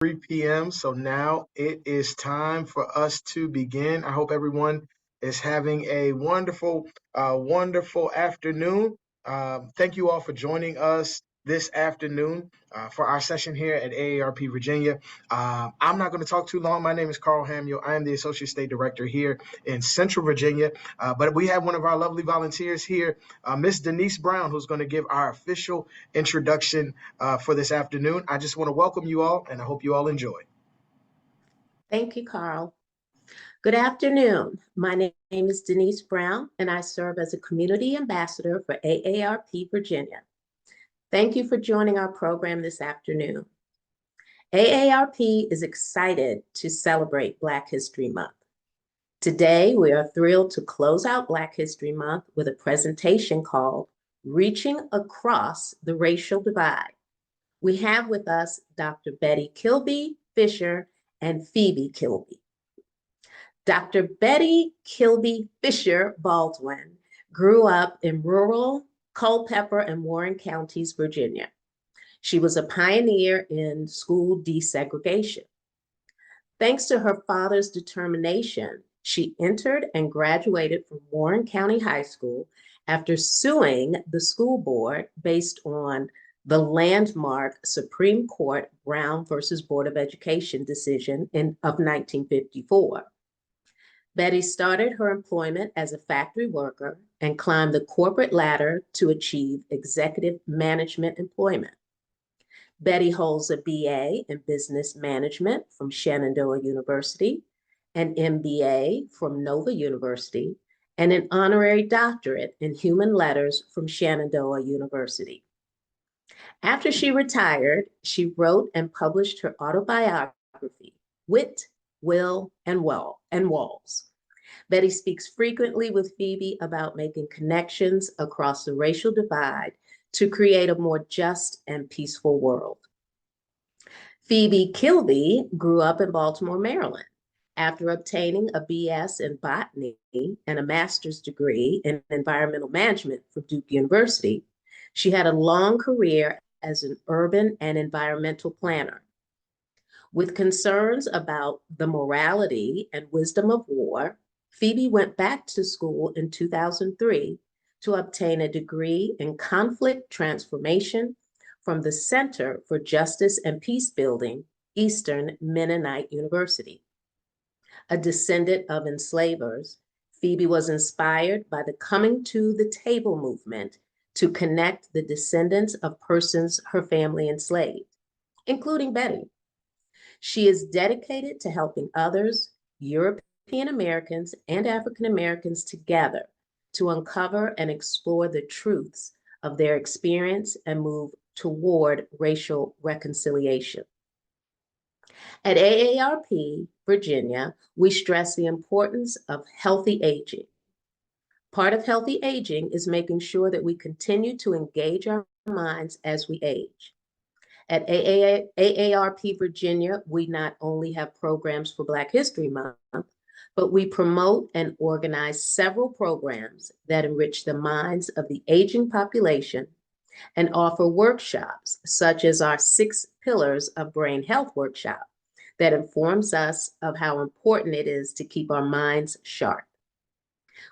3 p.m. So now it is time for us to begin. I hope everyone is having a wonderful afternoon. Thank you all for joining us this afternoon for our session here at AARP Virginia. I'm not going to talk too long. My name is Carl Hamiel. I am the Associate State Director here in Central Virginia. But we have one of our lovely volunteers here, Miss Denise Brown, who's going to give our official introduction for this afternoon. I just want to welcome you all, and I hope you all enjoy. Thank you, Carl. Good afternoon. My name is Denise Brown, and I serve as a Community Ambassador for AARP Virginia. Thank you for joining our program this afternoon. AARP is excited to celebrate Black History Month. Today, we are thrilled to close out Black History Month with a presentation called Reaching Across the Racial Divide. We have with us Dr. Betty Kilby Fisher and Phoebe Kilby. Dr. Betty Kilby Fisher Baldwin grew up in rural Culpeper and Warren counties, Virginia. She was a pioneer in school desegregation. Thanks to her father's determination, she entered and graduated from Warren County High School after suing the school board based on the landmark Supreme Court Brown versus Board of Education decision of 1954. Betty started her employment as a factory worker and climbed the corporate ladder to achieve executive management employment. Betty holds a BA in Business Management from Shenandoah University, an MBA from Nova University, and an honorary doctorate in Human Letters from Shenandoah University. After she retired, she wrote and published her autobiography, Wit, Will, and Walls. Betty speaks frequently with Phoebe about making connections across the racial divide to create a more just and peaceful world. Phoebe Kilby grew up in Baltimore, Maryland. After obtaining a BS in botany and a master's degree in environmental management from Duke University, she had a long career as an urban and environmental planner. With concerns about the morality and wisdom of war, Phoebe went back to school in 2003 to obtain a degree in conflict transformation from the Center for Justice and Peace Building, Eastern Mennonite University. A descendant of enslavers, Phoebe was inspired by the Coming to the Table movement to connect the descendants of persons her family enslaved, including Betty. She is dedicated to helping others, European Americans and African Americans together to uncover and explore the truths of their experience and move toward racial reconciliation. At AARP Virginia, we stress the importance of healthy aging. Part of healthy aging is making sure that we continue to engage our minds as we age. At AARP Virginia, we not only have programs for Black History Month, but we promote and organize several programs that enrich the minds of the aging population and offer workshops such as our 6 Pillars of Brain Health workshop that informs us of how important it is to keep our minds sharp.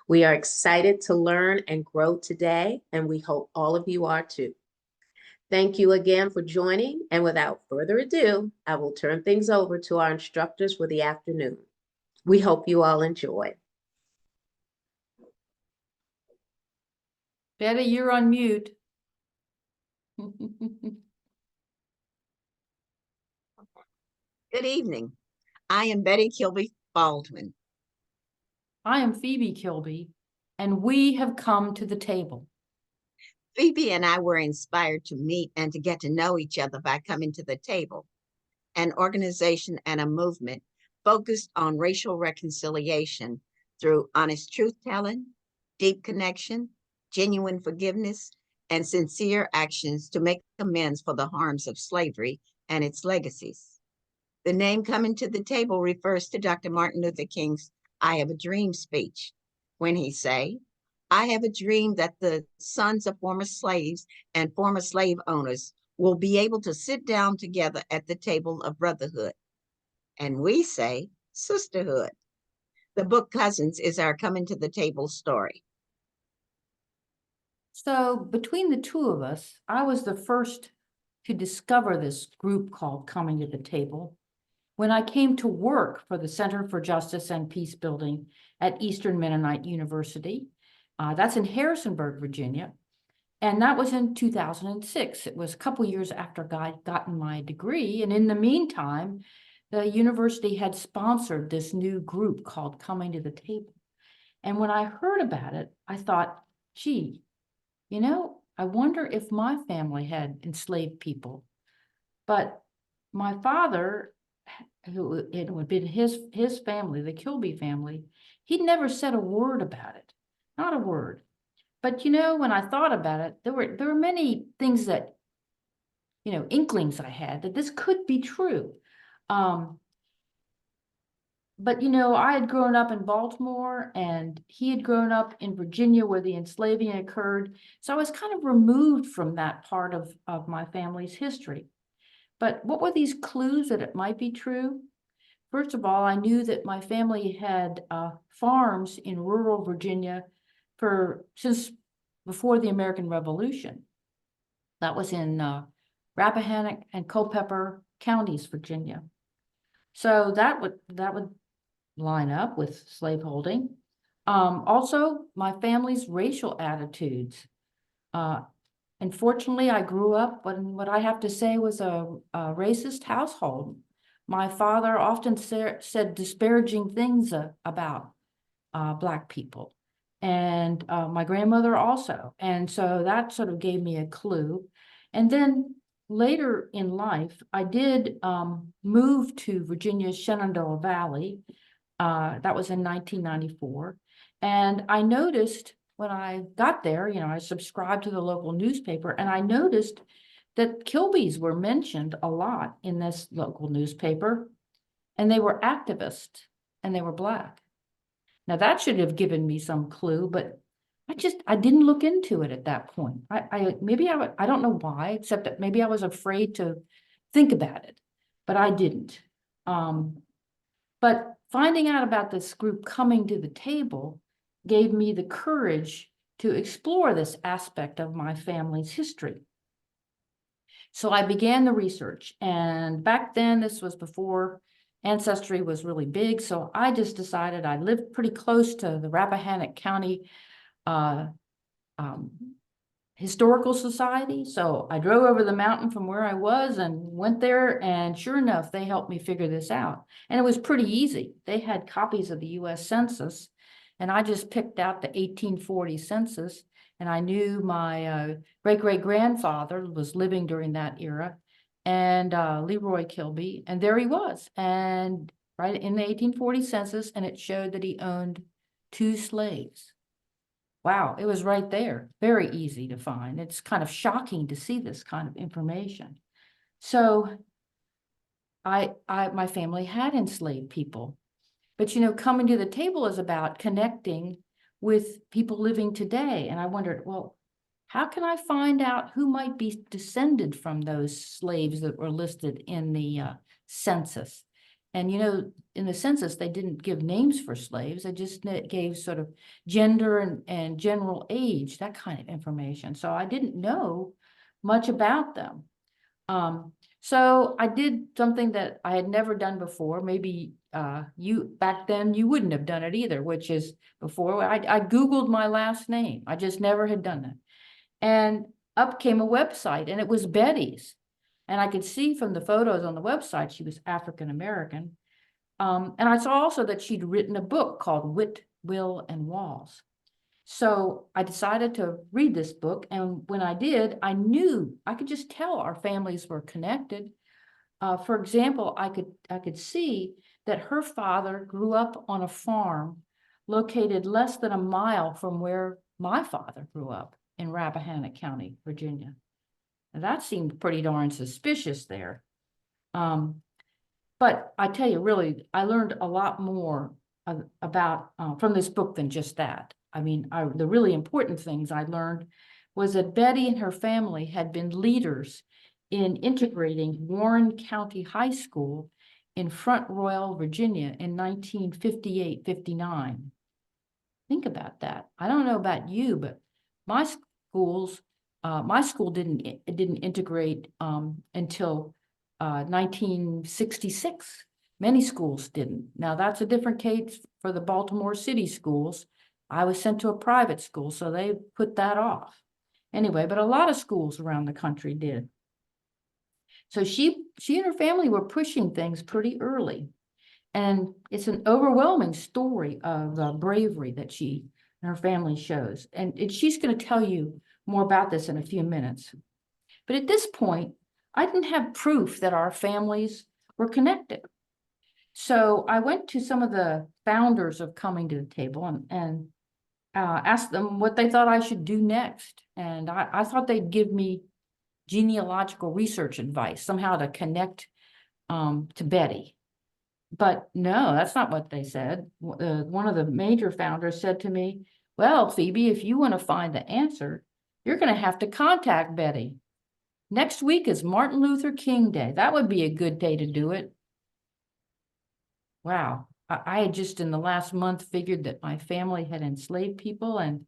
We are excited to learn and grow today, and we hope all of you are too. Thank you again for joining, and without further ado, I will turn things over to our instructors for the afternoon. We hope you all enjoy. Betty, you're on mute. Good evening. I am Betty Kilby Baldwin. I am Phoebe Kilby, and we have come to the table. Phoebe and I were inspired to meet and to get to know each other by coming to the table, an organization and a movement focused on racial reconciliation through honest truth-telling, deep connection, genuine forgiveness, and sincere actions to make amends for the harms of slavery and its legacies. The name Coming to the Table refers to Dr. Martin Luther King's I Have a Dream speech, when he say, I have a dream that the sons of former slaves and former slave owners will be able to sit down together at the table of brotherhood. And we say sisterhood. The book Cousins is our coming to the table story. So between the two of us, I was the first to discover this group called Coming to the Table when I came to work for the Center for Justice and Peace Building at Eastern Mennonite University. That's in Harrisonburg, Virginia. And that was in 2006. It was a couple years after I'd gotten my degree. And in the meantime, the university had sponsored this new group called Coming to the Table. And when I heard about it, I thought, gee, you know, I wonder if my family had enslaved people. But my father, who it would be his family, the Kilby family, he'd never said a word about it, not a word. But you know, when I thought about it, there were many things that, you know, inklings I had that this could be true. But you know, I had grown up in Baltimore and he had grown up in Virginia where the enslaving occurred. So I was kind of removed from that part of my family's history. But what were these clues that it might be true? First of all, I knew that my family had farms in rural Virginia since before the American Revolution. That was in Rappahannock and Culpeper counties, Virginia. So that would line up with slaveholding. Also, my family's racial attitudes. Unfortunately, I grew up in what I have to say was a racist household. My father often said disparaging things about Black people, and my grandmother also. And so that sort of gave me a clue. And then later in life, I did move to Virginia's Shenandoah Valley. That was in 1994. And I noticed when I got there, you know, I subscribed to the local newspaper, and I noticed that Kilbys were mentioned a lot in this local newspaper, and they were activists and they were Black. Now that should have given me some clue, but I didn't look into it at that point. I don't know why, except that maybe I was afraid to think about it, but I didn't. But finding out about this group coming to the table gave me the courage to explore this aspect of my family's history. So I began the research, and back then, this was before Ancestry was really big, so I just decided I lived pretty close to the Rappahannock County Historical Society. So I drove over the mountain from where I was and went there, and sure enough, they helped me figure this out. And it was pretty easy. They had copies of the US Census, and I just picked out the 1840 census, and I knew my great-great-grandfather was living during that era, and Leroy Kilby, and there he was, and right in the 1840 census, and it showed that he owned 2 slaves. Wow, it was right there. Very easy to find. It's kind of shocking to see this kind of information. So my family had enslaved people, but you know, coming to the table is about connecting with people living today. And I wondered, well, how can I find out who might be descended from those slaves that were listed in the census? And, you know, in the census, they didn't give names for slaves. They just gave sort of gender and general age, that kind of information. So I didn't know much about them. So I did something that I had never done before. Maybe back then you wouldn't have done it either, which is before I Googled my last name. I just never had done that. And up came a website, and it was Betty's. And I could see from the photos on the website, she was African-American. And I saw also that she'd written a book called Wit, Will, and Walls. So I decided to read this book. And when I did, I knew, I could just tell our families were connected. For example, I could see that her father grew up on a farm located less than a mile from where my father grew up in Rappahannock County, Virginia. And that seemed pretty darn suspicious there. But I tell you, really, I learned a lot more about from this book than just that. I mean, the really important things I learned was that Betty and her family had been leaders in integrating Warren County High School in Front Royal, Virginia in 1958-59. Think about that. I don't know about you, but my school didn't integrate until 1966. Many schools didn't. Now that's a different case for the Baltimore City schools. I was sent to a private school, so they put that off. Anyway, but a lot of schools around the country did. So she and her family were pushing things pretty early. And it's an overwhelming story of bravery that she and her family shows. And she's going to tell you more about this in a few minutes. But at this point, I didn't have proof that our families were connected. So I went to some of the founders of Coming to the Table and asked them what they thought I should do next. And I thought they'd give me genealogical research advice, somehow to connect to Betty. But no, that's not what they said. One of the major founders said to me, well, Phoebe, if you want to find the answer, you're going to have to contact Betty. Next week is Martin Luther King Day. That would be a good day to do it. Wow. I had just in the last month figured that my family had enslaved people, and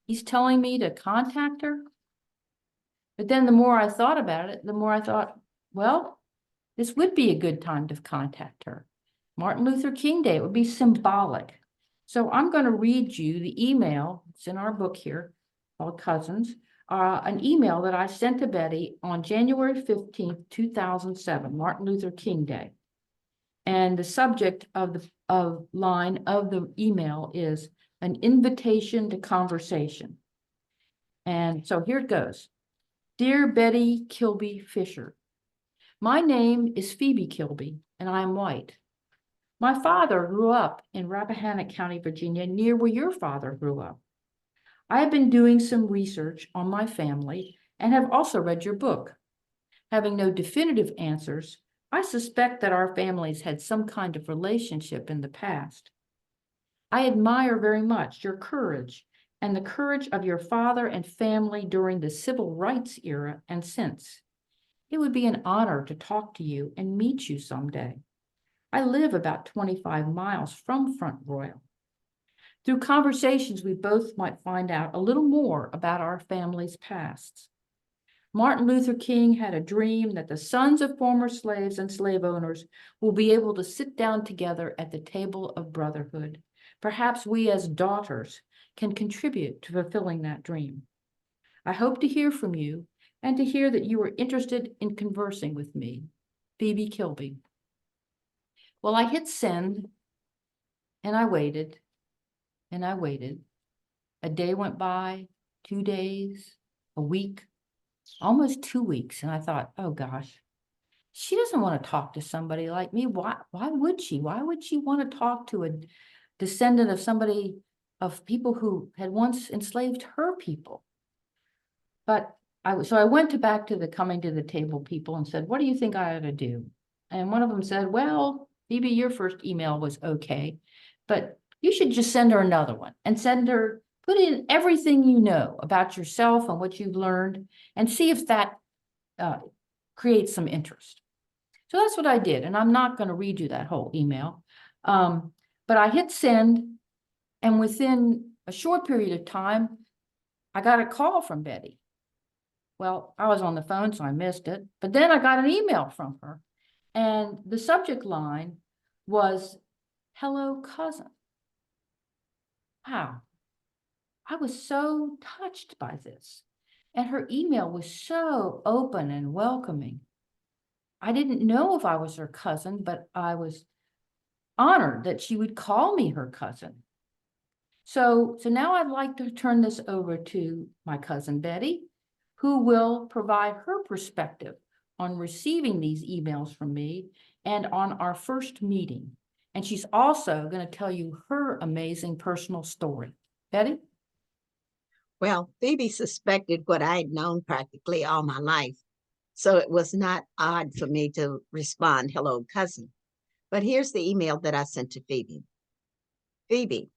he's telling me to contact her. But then the more I thought about it, the more I thought, well, this would be a good time to contact her. Martin Luther King Day, it would be symbolic. So I'm going to read you the email. It's in our book here called Cousins, an email that I sent to Betty on January 15th, 2007, Martin Luther King Day. And the subject of the line of the email is an invitation to conversation. And so here it goes. Dear Betty Kilby Fisher, my name is Phoebe Kilby, and I am white. My father grew up in Rappahannock County, Virginia, near where your father grew up. I have been doing some research on my family and have also read your book. Having no definitive answers, I suspect that our families had some kind of relationship in the past. I admire very much your courage and the courage of your father and family during the civil rights era and since. It would be an honor to talk to you and meet you someday. I live about 25 miles from Front Royal. Through conversations, we both might find out a little more about our family's pasts. Martin Luther King had a dream that the sons of former slaves and slave owners will be able to sit down together at the table of brotherhood. Perhaps we as daughters can contribute to fulfilling that dream. I hope to hear from you and to hear that you are interested in conversing with me. Phoebe Kilby. Well, I hit send and I waited and I waited. A day went by, 2 days, a week, almost 2 weeks. And I thought, oh gosh, she doesn't want to talk to somebody like me. Why would she? Why would she want to talk to a descendant of somebody, of people who had once enslaved her people? But so I went back to the Coming to the Table people and said, what do you think I ought to do? And one of them said, well, Phoebe, your first email was okay, but you should just send her another one and put in everything you know about yourself and what you've learned and see if that creates some interest. So that's what I did. And I'm not going to read you that whole email. But I hit send, and within a short period of time, I got a call from Betty. Well, I was on the phone, so I missed it. But then I got an email from her. And the subject line was, hello, cousin. Wow. I was so touched by this. And her email was so open and welcoming. I didn't know if I was her cousin, but I was honored that she would call me her cousin. So now I'd like to turn this over to my cousin Betty, who will provide her perspective on receiving these emails from me and on our first meeting. And she's also going to tell you her amazing personal story. Betty? Well, Phoebe suspected what I had known practically all my life, so it was not odd for me to respond, hello, cousin. But here's the email that I sent to Phoebe. Phoebe,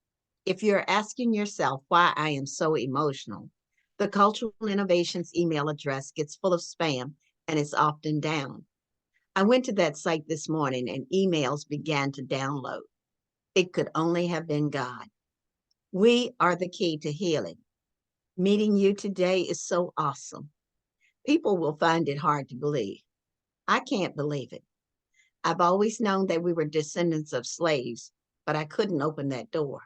if you're asking yourself why I am so emotional, the Cultural Innovations email address gets full of spam and it's often down. I went to that site this morning and emails began to download. It could only have been God. We are the key to healing. Meeting you today is so awesome. People will find it hard to believe. I can't believe it. I've always known that we were descendants of slaves, but I couldn't open that door.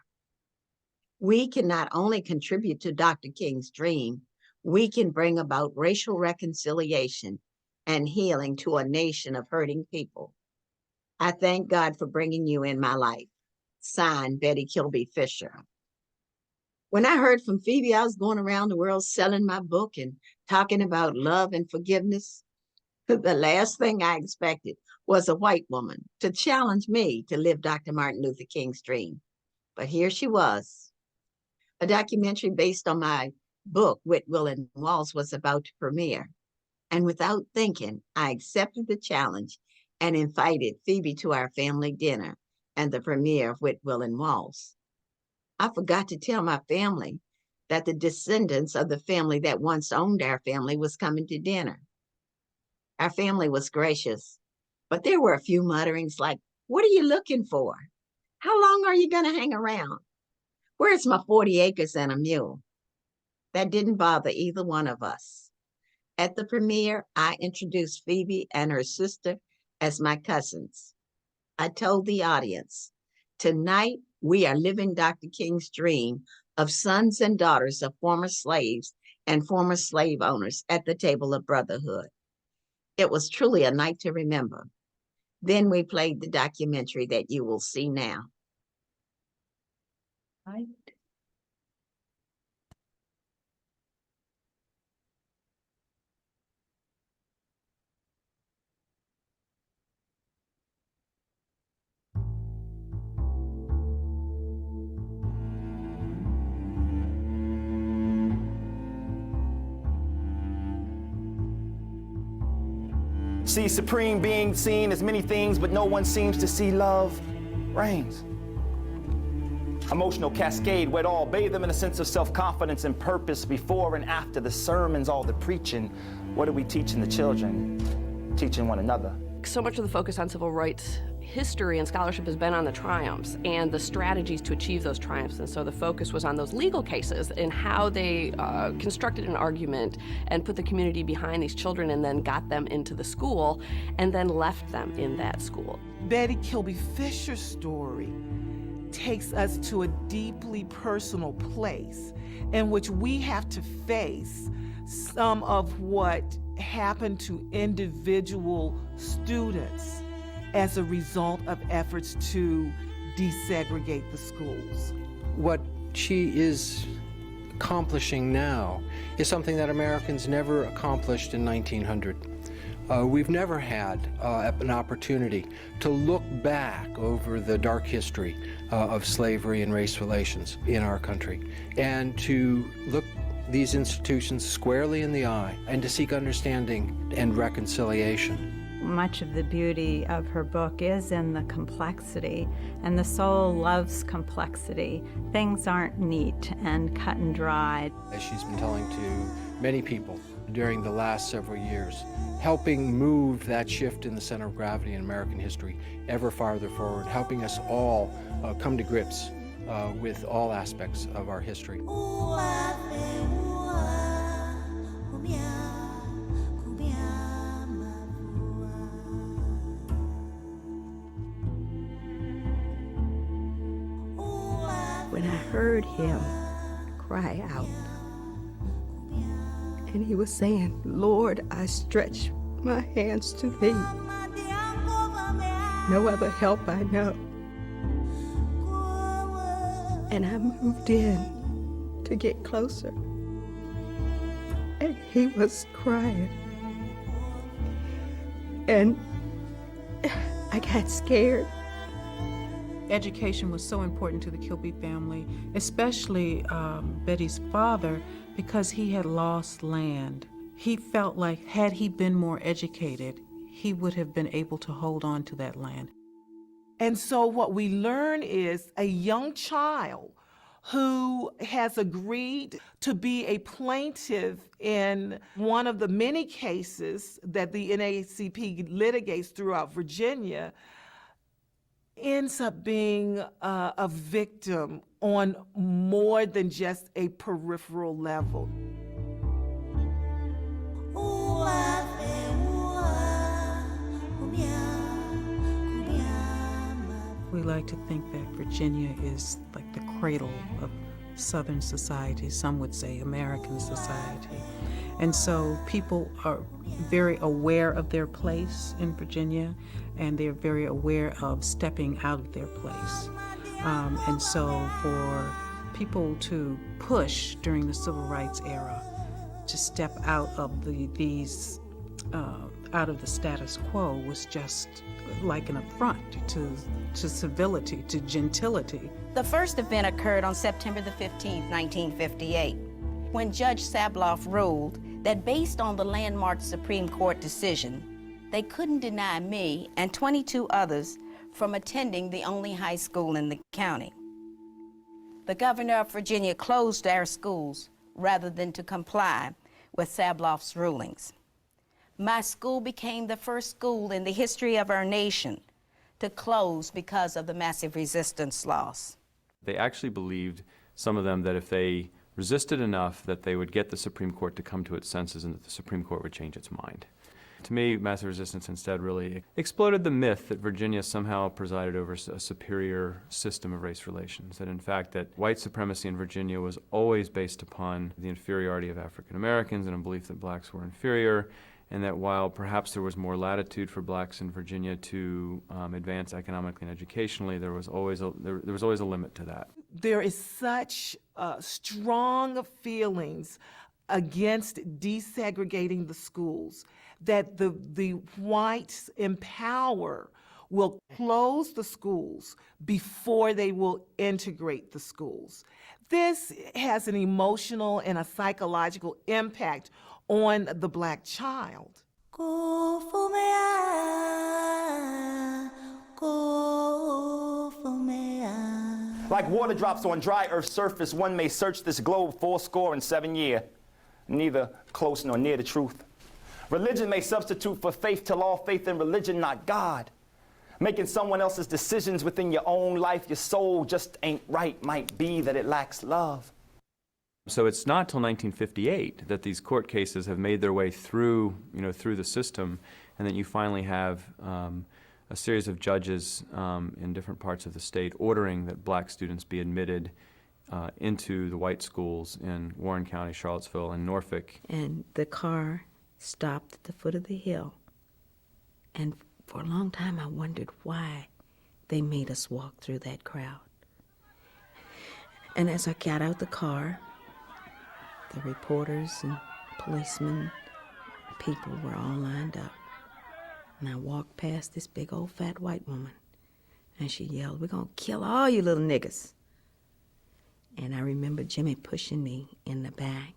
We can not only contribute to Dr. King's dream, we can bring about racial reconciliation and healing to a nation of hurting people. I thank God for bringing you in my life. Signed, Betty Kilby Fisher. When I heard from Phoebe, I was going around the world selling my book and talking about love and forgiveness. The last thing I expected was a white woman to challenge me to live Dr. Martin Luther King's dream. But here she was. A documentary based on my book, Whitwell and Walls, was about to premiere. And without thinking, I accepted the challenge and invited Phoebe to our family dinner and the premiere of Whitwell and Walls. I forgot to tell my family that the descendants of the family that once owned our family was coming to dinner. Our family was gracious, but there were a few mutterings like, "What are you looking for? How long are you going to hang around? Where's my 40 acres and a mule?" That didn't bother either one of us. At the premiere, I introduced Phoebe and her sister as my cousins. I told the audience, tonight we are living Dr. King's dream of sons and daughters of former slaves and former slave owners at the table of brotherhood. It was truly a night to remember. Then we played the documentary that you will see now. Right. See supreme being seen as many things, but no one seems to see love reigns. Emotional cascade, wet all, bathe them in a sense of self-confidence and purpose before and after the sermons, all the preaching. What are we teaching the children? Teaching one another. So much of the focus on civil rights history and scholarship has been on the triumphs and the strategies to achieve those triumphs. And so the focus was on those legal cases and how they constructed an argument and put the community behind these children and then got them into the school and then left them in that school. Betty Kilby Fisher's story takes us to a deeply personal place in which we have to face some of what happened to individual students as a result of efforts to desegregate the schools. What she is accomplishing now is something that Americans never accomplished in 1900. We've never had an opportunity to look back over the dark history of slavery and race relations in our country and to look these institutions squarely in the eye and to seek understanding and reconciliation. Much of the beauty of her book is in the complexity, and the soul loves complexity. Things aren't neat and cut and dried. As she's been telling to many people during the last several years, helping move that shift in the center of gravity in American history ever farther forward, helping us all come to grips with all aspects of our history. When I heard him cry out, and he was saying, "Lord, I stretch my hands to thee. No other help I know." And I moved in to get closer, and he was crying. And I got scared. Education was so important to the Kilby family, especially Betty's father, because he had lost land. He felt like had he been more educated, he would have been able to hold on to that land. And so what we learn is a young child who has agreed to be a plaintiff in one of the many cases that the NAACP litigates throughout Virginia, ends up being a victim on more than just a peripheral level. We like to think that Virginia is like the cradle of Southern society, some would say American society. And so people are very aware of their place in Virginia, and they're very aware of stepping out of their place. And so for people to push during the civil rights era to step out of out of the status quo was just like an affront to civility, to gentility. The first event occurred on September the 15th, 1958, when Judge Sabloff ruled that based on the landmark Supreme Court decision, they couldn't deny me and 22 others from attending the only high school in the county. The governor of Virginia closed our schools rather than to comply with Sabloff's rulings. My school became the first school in the history of our nation to close because of the massive resistance loss. They actually believed, some of them, that if they resisted enough that they would get the Supreme Court to come to its senses and that the Supreme Court would change its mind. To me, massive resistance instead really exploded the myth that Virginia somehow presided over a superior system of race relations, that in fact that white supremacy in Virginia was always based upon the inferiority of African Americans and a belief that blacks were inferior, and that while perhaps there was more latitude for blacks in Virginia to advance economically and educationally, there was always a limit to that. There is such strong feelings against desegregating the schools that the whites in power will close the schools before they will integrate the schools. This has an emotional and a psychological impact on the black child. Like water drops on dry earth's surface, one may search this globe fourscore and 7 years, neither close nor near the truth. Religion may substitute for faith till all faith in religion, not God. Making someone else's decisions within your own life, your soul just ain't right, might be that it lacks love. So it's not till 1958 that these court cases have made their way through, through the system, and that you finally have a series of judges in different parts of the state ordering that black students be admitted into the white schools in Warren County, Charlottesville, and Norfolk. And the car stopped at the foot of the hill, and for a long time I wondered why they made us walk through that crowd. And as I got out the car, the reporters and policemen, people were all lined up. And I walked past this big old fat white woman, and she yelled, "We're gonna kill all you little niggas." And I remember Jimmy pushing me in the back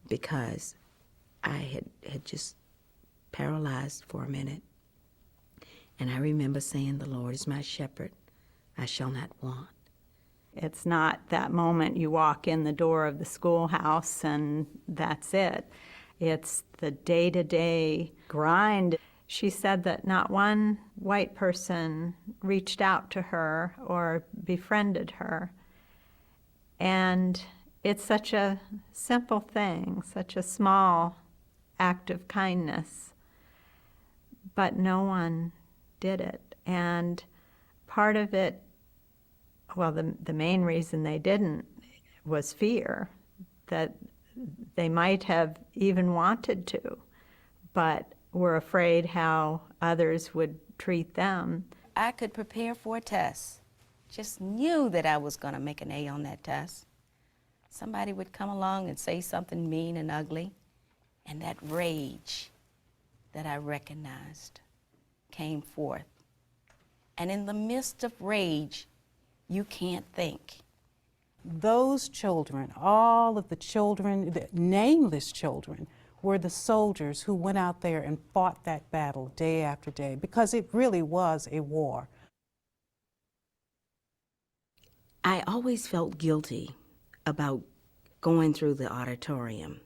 because I had just paralyzed for a minute. And I remember saying, "The Lord is my shepherd, I shall not want." It's not that moment you walk in the door of the schoolhouse and that's it. It's the day-to-day grind. She said that not one white person reached out to her or befriended her. And it's such a simple thing, such a small act of kindness, but no one did it. And part of it, well, the main reason they didn't was fear, that they might have even wanted to, but were afraid how others would treat them. I could prepare for a test, just knew that I was going to make an A on that test. Somebody would come along and say something mean and ugly, and that rage that I recognized came forth. And in the midst of rage, you can't think. Those children, all of the children, the nameless children, were the soldiers who went out there and fought that battle day after day, because it really was a war. I always felt guilty about going through the auditorium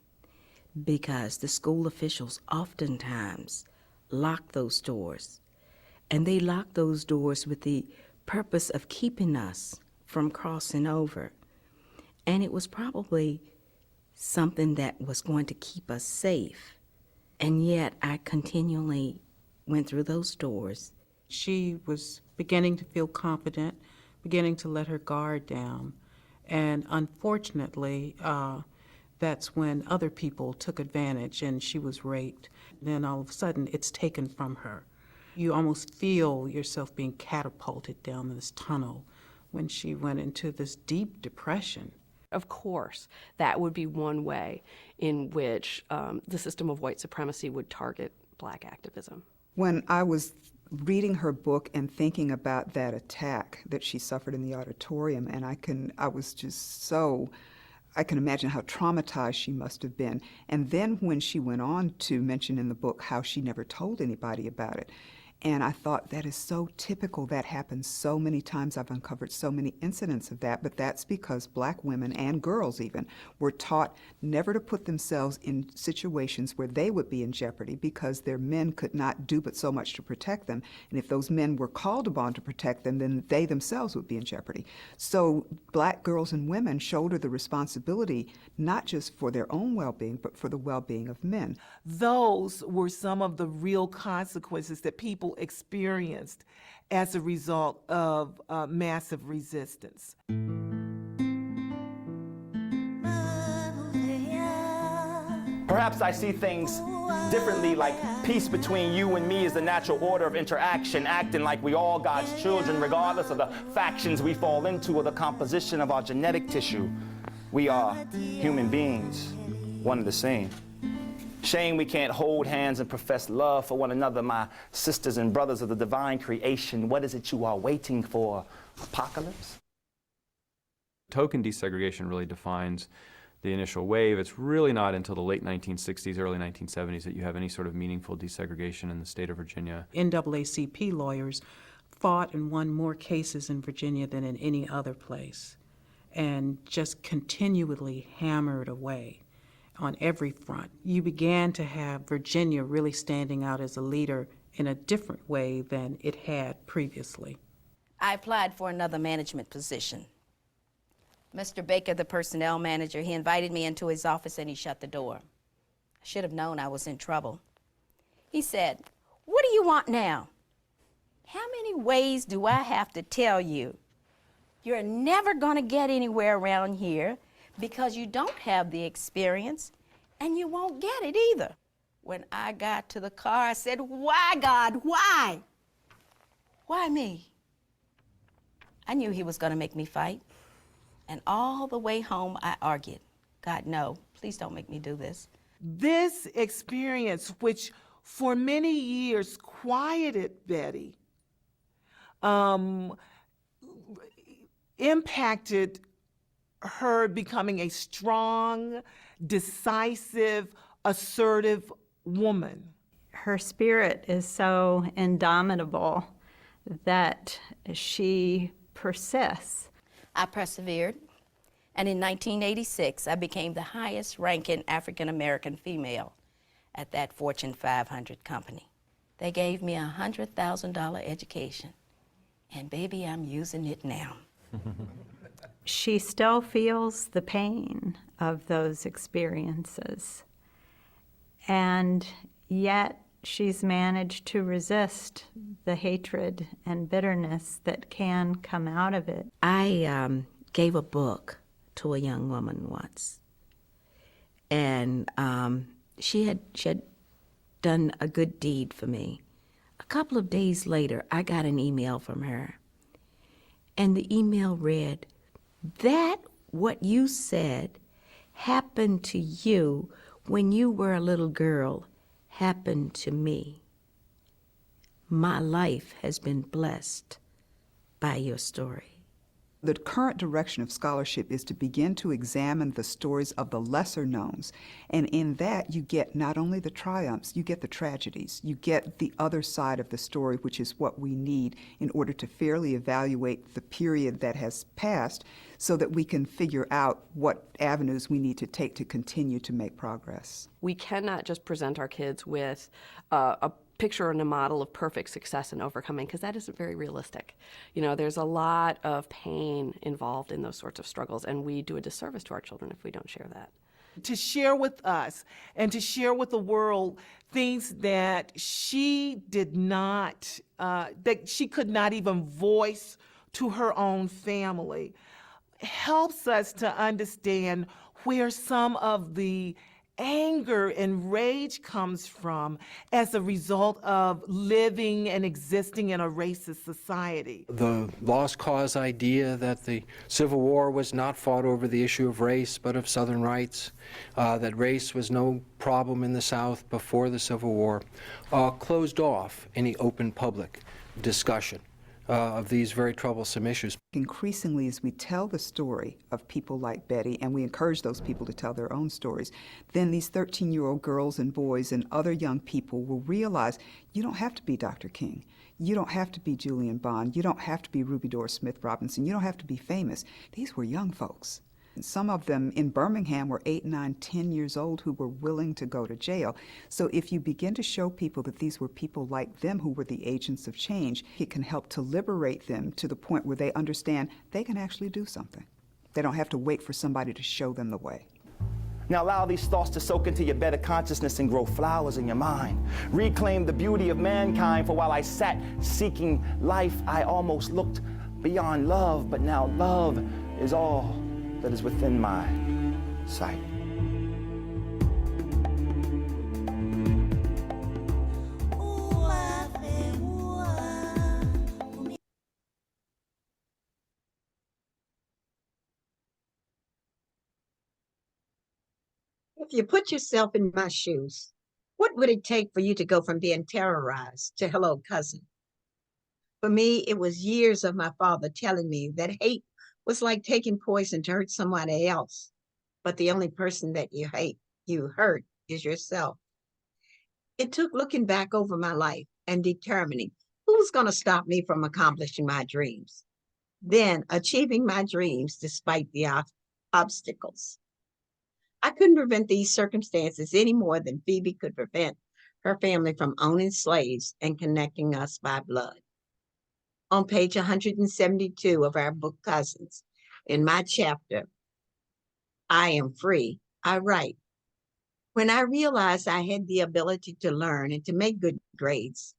because the school officials oftentimes lock those doors, and they lock those doors with the purpose of keeping us from crossing over. And it was probably something that was going to keep us safe. And yet I continually went through those doors. She was beginning to feel confident, beginning to let her guard down. And unfortunately, that's when other people took advantage and she was raped. Then all of a sudden, it's taken from her. You almost feel yourself being catapulted down this tunnel when she went into this deep depression. Of course, that would be one way in which the system of white supremacy would target Black activism. When I was reading her book and thinking about that attack that she suffered in the auditorium, and I can imagine how traumatized she must have been. And then when she went on to mention in the book how she never told anybody about it. And I thought that is so typical. That happens so many times. I've uncovered so many incidents of that, but that's because Black women and girls even were taught never to put themselves in situations where they would be in jeopardy because their men could not do but so much to protect them. And if those men were called upon to protect them, then they themselves would be in jeopardy. So Black girls and women shoulder the responsibility not just for their own well-being, but for the well-being of men. Those were some of the real consequences that people experienced as a result of massive resistance. Perhaps I see things differently, like peace between you and me is the natural order of interaction, acting like we all God's children, regardless of the factions we fall into or the composition of our genetic tissue. We are human beings, one and the same. Shame we can't hold hands and profess love for one another, my sisters and brothers of the divine creation. What is it you are waiting for? Apocalypse? Token desegregation really defines the initial wave. It's really not until the late 1960s, early 1970s that you have any sort of meaningful desegregation in the state of Virginia. NAACP lawyers fought and won more cases in Virginia than in any other place, and just continually hammered away on every front. You began to have Virginia really standing out as a leader in a different way than it had previously. I applied for another management position. Mr. Baker, the personnel manager, he invited me into his office and he shut the door. I should have known I was in trouble. He said, "What do you want now?" How many ways do I have to tell you? You're never going to get anywhere around here because you don't have the experience and you won't get it either. When I got to the car, I said, "Why, God, why? Why me?" I knew he was going to make me fight. And all the way home, I argued, "God, no, please don't make me do this." This experience, which for many years quieted Betty, impacted her becoming a strong, decisive, assertive woman. Her spirit is so indomitable that she persists. I persevered, and in 1986, I became the highest ranking African-American female at that Fortune 500 company. They gave me a $100,000 education, and baby, I'm using it now. She still feels the pain of those experiences, and yet she's managed to resist the hatred and bitterness that can come out of it. I gave a book to a young woman once, and she had done a good deed for me. A couple of days later, I got an email from her, and the email read, "That what you said happened to you when you were a little girl happened to me. My life has been blessed by your story." The current direction of scholarship is to begin to examine the stories of the lesser knowns. And in that, you get not only the triumphs, you get the tragedies. You get the other side of the story, which is what we need in order to fairly evaluate the period that has passed so that we can figure out what avenues we need to take to continue to make progress. We cannot just present our kids with a picture and a model of perfect success and overcoming, because that isn't very realistic. You know, there's a lot of pain involved in those sorts of struggles, and we do a disservice to our children if we don't share that. To share with us and to share with the world things that she did not, that she could not even voice to her own family, helps us to understand where some of the anger and rage comes from as a result of living and existing in a racist society. The lost cause idea that the Civil War was not fought over the issue of race, but of Southern rights, that race was no problem in the South before the Civil War, closed off any open public discussion of these very troublesome issues. Increasingly, as we tell the story of people like Betty, and we encourage those people to tell their own stories, then these 13-year-old girls and boys and other young people will realize you don't have to be Dr. King. You don't have to be Julian Bond. You don't have to be Ruby Doris Smith Robinson. You don't have to be famous. These were young folks. Some of them in Birmingham were 8, 9, 10 years old who were willing to go to jail. So if you begin to show people that these were people like them who were the agents of change, it can help to liberate them to the point where they understand they can actually do something. They don't have to wait for somebody to show them the way. Now allow these thoughts to soak into your better consciousness and grow flowers in your mind. Reclaim the beauty of mankind, for while I sat seeking life, I almost looked beyond love, but now love is all that is within my sight. If you put yourself in my shoes, what would it take for you to go from being terrorized to hello, cousin? For me, it was years of my father telling me that hate was like taking poison to hurt somebody else. But the only person that you hurt is yourself. It took looking back over my life and determining who's going to stop me from accomplishing my dreams. Then achieving my dreams despite the obstacles. I couldn't prevent these circumstances any more than Phoebe could prevent her family from owning slaves and connecting us by blood. On page 172 of our book, Cousins, in my chapter, I Am Free, I write, when I realized I had the ability to learn and to make good grades,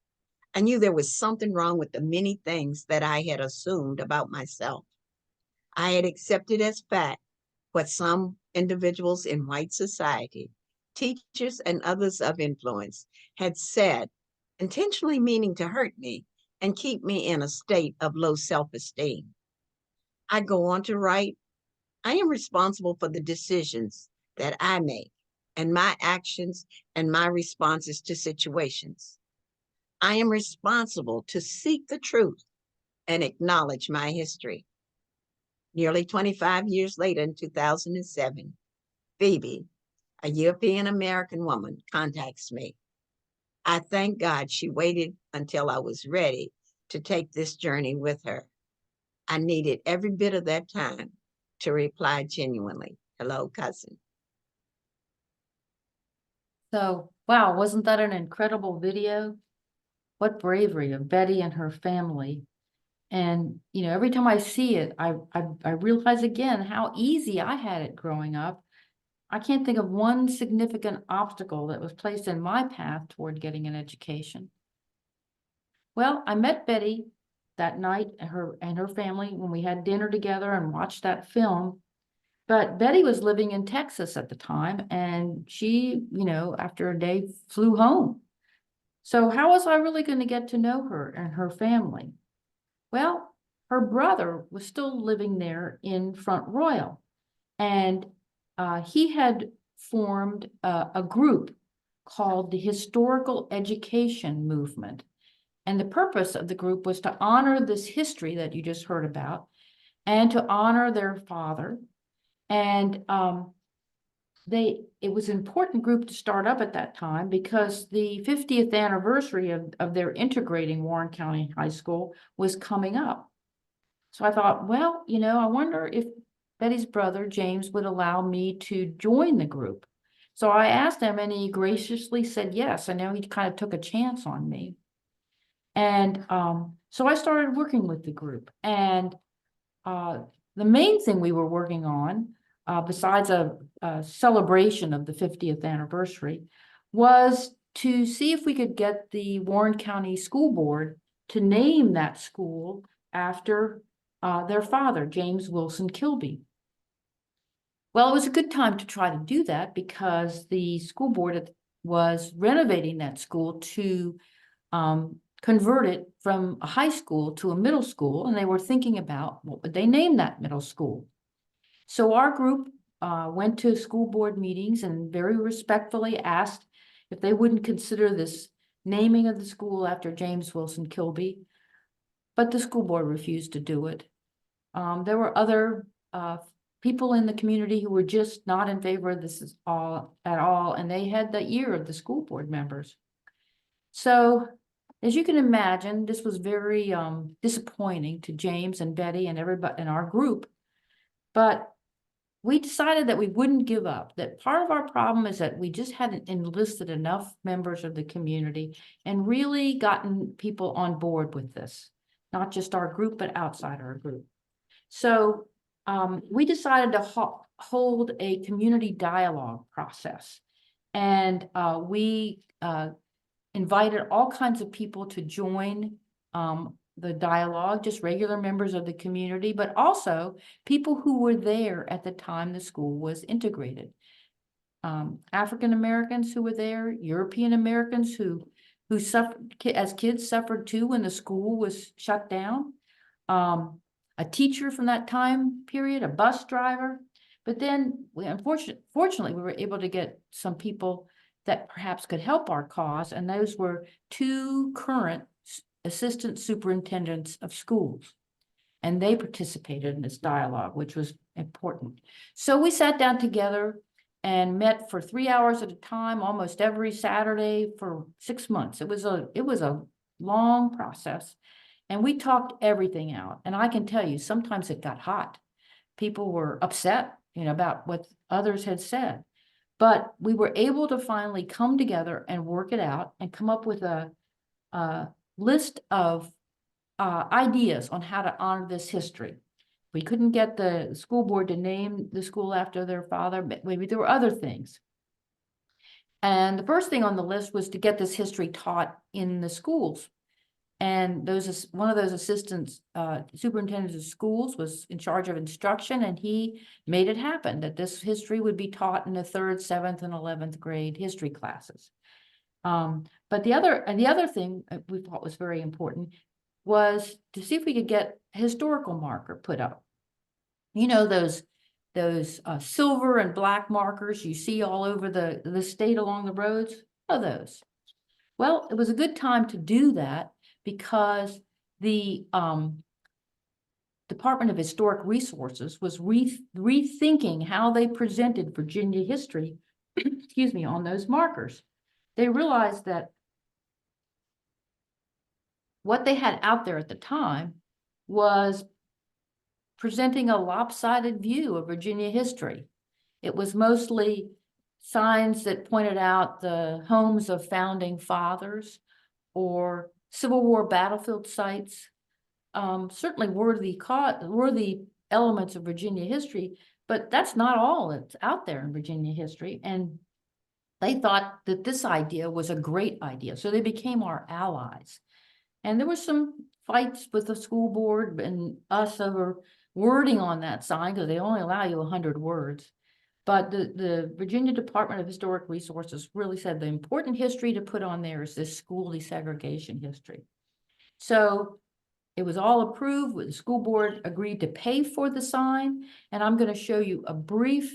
I knew there was something wrong with the many things that I had assumed about myself. I had accepted as fact what some individuals in white society, teachers and others of influence, had said, intentionally meaning to hurt me and keep me in a state of low self-esteem. I go on to write, I am responsible for the decisions that I make and my actions and my responses to situations. I am responsible to seek the truth and acknowledge my history. Nearly 25 years later, in 2007, Phoebe, a European American woman, contacts me. I thank God she waited until I was ready to take this journey with her. I needed every bit of that time to reply genuinely, hello, cousin. So, wow, wasn't that an incredible video? What bravery of Betty and her family. And, you know, every time I see it, I realize again how easy I had it growing up. I can't think of one significant obstacle that was placed in my path toward getting an education. Well, I met Betty that night, her family, when we had dinner together and watched that film. But Betty was living in Texas at the time, and she, you know, after a day flew home. So how was I really going to get to know her and her family? Well, her brother was still living there in Front Royal, and he had formed a group called the Historical Education Movement. And the purpose of the group was to honor this history that you just heard about and to honor their father. And it was an important group to start up at that time because the 50th anniversary of their integrating Warren County High School was coming up. So I thought, well, I wonder if Betty's brother, James, would allow me to join the group. So I asked him, and he graciously said yes. I know he kind of took a chance on me. And so I started working with the group. And the main thing we were working on, besides a celebration of the 50th anniversary, was to see if we could get the Warren County School Board to name that school after their father, James Wilson Kilby. Well, it was a good time to try to do that because the school board was renovating that school to convert it from a high school to a middle school, and they were thinking about what would they name that middle school. So our group went to school board meetings and very respectfully asked if they wouldn't consider this naming of the school after James Wilson Kilby, but the school board refused to do it. There were other people in the community who were just not in favor of this at all, and they had the ear of the school board members. So, as you can imagine, this was very disappointing to James and Betty and everybody in our group. But we decided that we wouldn't give up, that part of our problem is that we just hadn't enlisted enough members of the community and really gotten people on board with this, not just our group, but outside our group. So we decided to hold a community dialogue process. And we invited all kinds of people to join the dialogue, just regular members of the community, but also people who were there at the time the school was integrated. African Americans who were there, European Americans who suffered as kids, suffered too when the school was shut down. A teacher from that time period, a bus driver. But then, fortunately, we were able to get some people that perhaps could help our cause, and those were 2 current assistant superintendents of schools. And they participated in this dialogue, which was important. So we sat down together and met for 3 hours at a time, almost every Saturday for 6 months. It was a long process. And we talked everything out. And I can tell you, sometimes it got hot. People were upset, about what others had said. But we were able to finally come together and work it out and come up with a list of ideas on how to honor this history. We couldn't get the school board to name the school after their father, but maybe there were other things. And the first thing on the list was to get this history taught in the schools. And one of those assistants, superintendents of schools, was in charge of instruction, and he made it happen that this history would be taught in the 3rd, 7th, and 11th grade history classes. But the other thing we thought was very important was to see if we could get a historical marker put up. Those silver and black markers you see all over the state along the roads. What are those? Well, it was a good time to do that because the Department of Historic Resources was rethinking how they presented Virginia history, excuse me, on those markers. They realized that what they had out there at the time was presenting a lopsided view of Virginia history. It was mostly signs that pointed out the homes of founding fathers or Civil War battlefield sites, certainly worthy elements of Virginia history, but that's not all that's out there in Virginia history. And they thought that this idea was a great idea, so they became our allies. And there were some fights with the school board and us over wording on that sign because they only allow you 100 words. But the Virginia Department of Historic Resources really said the important history to put on there is this school desegregation history. So it was all approved. The school board agreed to pay for the sign. And I'm going to show you a brief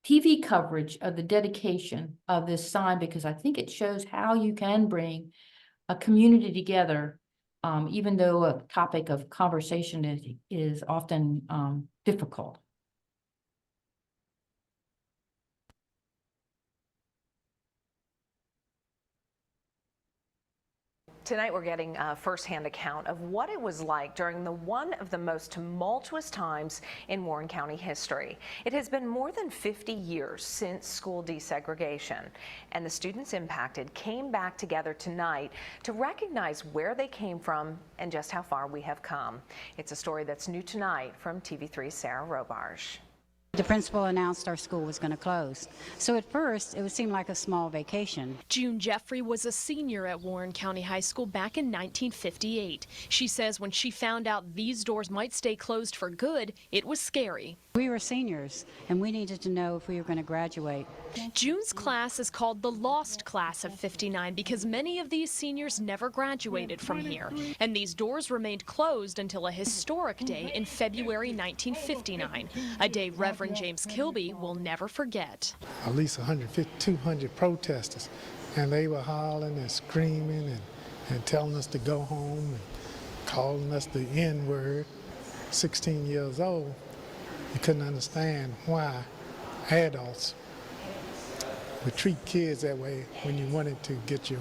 TV coverage of the dedication of this sign because I think it shows how you can bring a community together even though a topic of conversation is often difficult. Tonight we're getting a first-hand account of what it was like during one of the most tumultuous times in Warren County history. It has been more than 50 years since school desegregation, and the students impacted came back together tonight to recognize where they came from and just how far we have come. It's a story that's new tonight from TV3's Sarah Robarge. The principal announced our school was going to close. So at first, it would seem like a small vacation. June Jeffrey was a senior at Warren County High School back in 1958. She says when she found out these doors might stay closed for good, it was scary. We were seniors, and we needed to know if we were going to graduate. June's class is called the Lost Class of 59 because many of these seniors never graduated from here. And these doors remained closed until a historic day in February 1959, a day Reverend James Kilby will never forget. At least 150, 200 protesters, and they were hollering and screaming and telling us to go home and calling us the N-word. 16 years old, you couldn't understand why adults would treat kids that way when you wanted to get your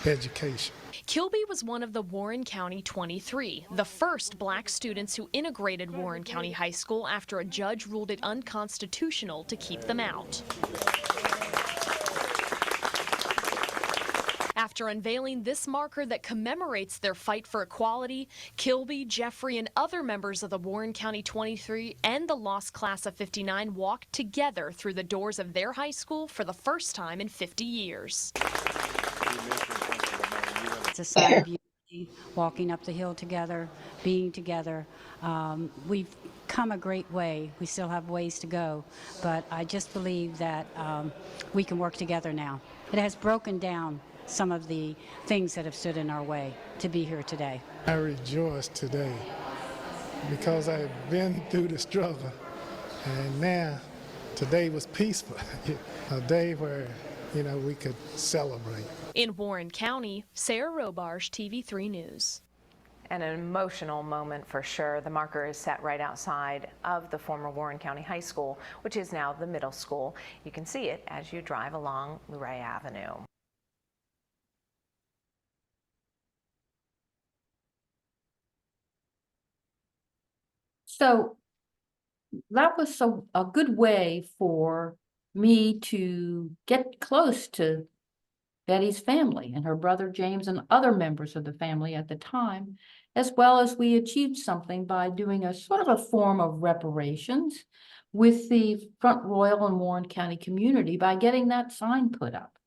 education. Kilby was one of the Warren County 23, the first black students who integrated Warren County High School after a judge ruled it unconstitutional to keep them out. After unveiling this marker that commemorates their fight for equality, Kilby, Jeffrey, and other members of the Warren County 23 and the Lost Class of 59 walked together through the doors of their high school for the first time in 50 years. It's a sign of unity, walking up the hill together, being together. We've come a great way. We still have ways to go, but I just believe that we can work together now. It has broken down some of the things that have stood in our way to be here today. I rejoice today because I've been through the struggle, and now today was peaceful, a day where we could celebrate. In Warren County, Sarah Robarge, TV3 News. And an emotional moment for sure. The marker is set right outside of the former Warren County High School, which is now the middle school. You can see it as you drive along Luray Avenue. So that was a good way for me to get close to Betty's family and her brother James and other members of the family at the time, as well as we achieved something by doing a sort of a form of reparations with the Front Royal and Warren County community by getting that sign put up.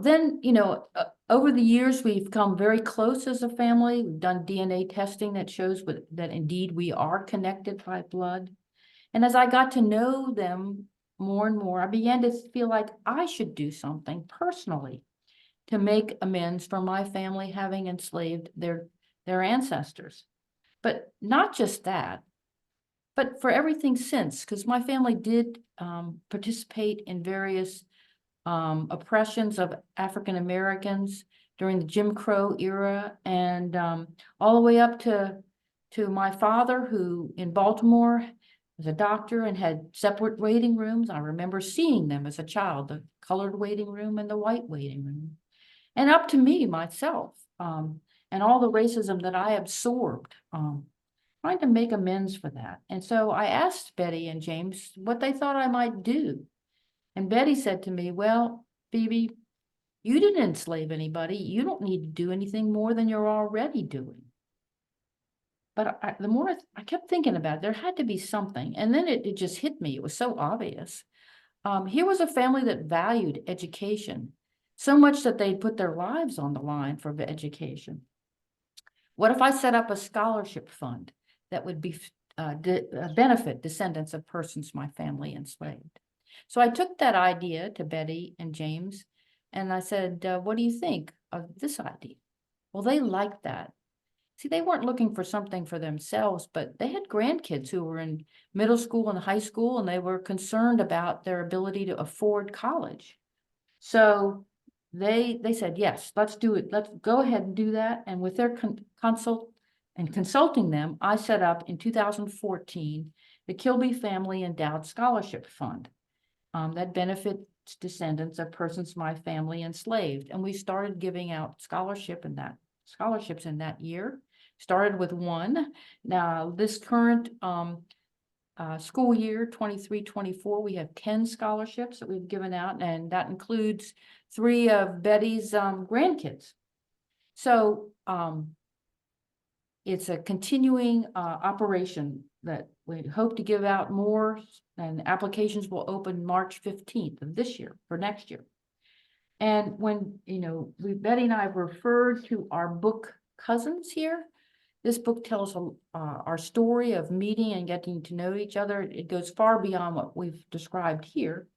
Then, over the years, we've come very close as a family. We've done DNA testing that shows that indeed we are connected by blood. And as I got to know them more and more, I began to feel like I should do something personally to make amends for my family having enslaved their ancestors. But not just that, but for everything since, because my family did participate in various oppressions of African Americans during the Jim Crow era, and all the way up to my father, who in Baltimore was a doctor and had separate waiting rooms. I remember seeing them as a child, the colored waiting room and the white waiting room, and up to me myself, and all the racism that I absorbed, trying to make amends for that. And so I asked Betty and James what they thought I might do. And Betty said to me, well, Phoebe, you didn't enslave anybody. You don't need to do anything more than you're already doing. But the more I kept thinking about it, there had to be something. And then it just hit me. It was so obvious. Here was a family that valued education so much that they'd put their lives on the line for education. What if I set up a scholarship fund that would be benefit descendants of persons my family enslaved? So I took that idea to Betty and James, and I said, what do you think of this idea? Well, they liked that. See, they weren't looking for something for themselves, but they had grandkids who were in middle school and high school, and they were concerned about their ability to afford college. So they said, yes, let's do it. Let's go ahead and do that. And with their consulting them, I set up in 2014 the Kilby Family Endowed Scholarship Fund that benefits descendants of persons my family enslaved. And we started giving out scholarships in that year. Started with one. Now this current school year 23-24, we have 10 scholarships that we've given out, and that includes 3 of Betty's grandkids. So it's a continuing operation that we hope to give out more, and applications will open March 15th of this year for next year. And when, Betty and I have referred to our book Cousins here. This book tells our story of meeting and getting to know each other. It goes far beyond what we've described here.